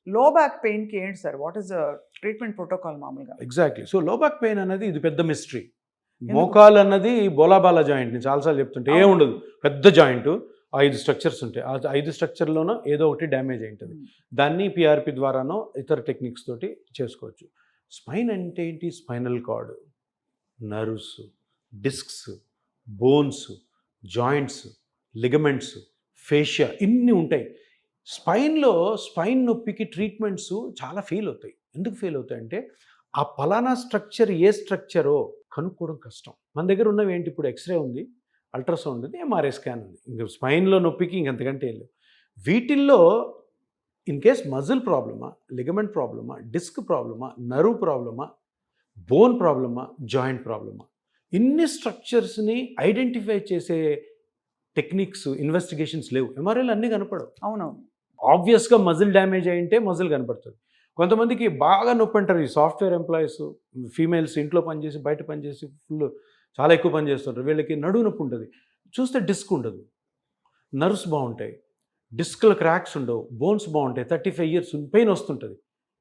లో బ్యాక్ పెయిన్కి ఏంటి sir? What is the treatment protocol మామూలుగా? ఎగ్జాక్ట్లీ. సో లో బ్యాక్ పెయిన్ అనేది ఇది పెద్ద మిస్టరీ. ఎందుకు? మోకాలు అన్నది బోలాబాలా జాయింట్. నేను చాలాసార్లు చెప్తుంటే అవును. ఏముండదు, పెద్ద జాయింట్, 5 స్ట్రక్చర్స్ ఉంటాయి. ఆ 5 స్ట్రక్చర్లోనో ఏదో ఒకటి డ్యామేజ్ అయి ఉంటుంది. దాన్ని పిఆర్పి ద్వారానో ఇతర టెక్నిక్స్ తోటి చేసుకోవచ్చు. స్పైన్ అంటే ఏంటి? Spinal cord, nerves, discs, bones, joints, ligaments, fascia ఇన్ని ఉంటాయి. స్పైన్ నొప్పికి ట్రీట్మెంట్స్ చాలా ఫెయిల్ అవుతాయి. ఎందుకు ఫెయిల్ అవుతాయంటే ఆ పలానా స్ట్రక్చర్ ఏ స్ట్రక్చరో కనుక్కోవడం కష్టం. మన దగ్గర ఉన్నవి ఏంటి? ఇప్పుడు ఎక్స్రే ఉంది, అల్ట్రాసౌండ్ ఉంది, ఎంఆర్ఐ స్కాన్ ఉంది. ఇంకా స్పైన్లో నొప్పికి ఇంకంతకంటే ఏం లేవు. వీటిల్లో ఇన్ కేస్ మజిల్ ప్రాబ్లమా, లిగమెంట్ ప్రాబ్లమా, డిస్క్ ప్రాబ్లమా, నర్వ్ ప్రాబ్లమా, బోన్ ప్రాబ్లమా, జాయింట్ ప్రాబ్లమా, ఇన్ని స్ట్రక్చర్స్ని ఐడెంటిఫై చేసే టెక్నిక్స్, ఇన్వెస్టిగేషన్స్ లేవు. ఎంఆర్ఐలు అన్నీ కనపడవు. అవునవును. ఆబ్వియస్గా మజిల్ డ్యామేజ్ అయింటే మజిల్ కనపడుతుంది. కొంతమందికి బాగా నొప్పి అంటారు. ఈ సాఫ్ట్వేర్ ఎంప్లాయీస్, ఫీమేల్స్, ఇంట్లో పనిచేసి బయట పనిచేసి చాలా ఎక్కువ పని చేస్తుంటారు. వీళ్ళకి నడువు నొప్పి ఉంటుంది. చూస్తే డిస్క్ ఉండదు, నర్వ్స్ బాగుంటాయి, డిస్క్లో క్రాక్స్ ఉండవు, బోన్స్ బాగుంటాయి, 35 years పెయిన్ వస్తుంటుంది.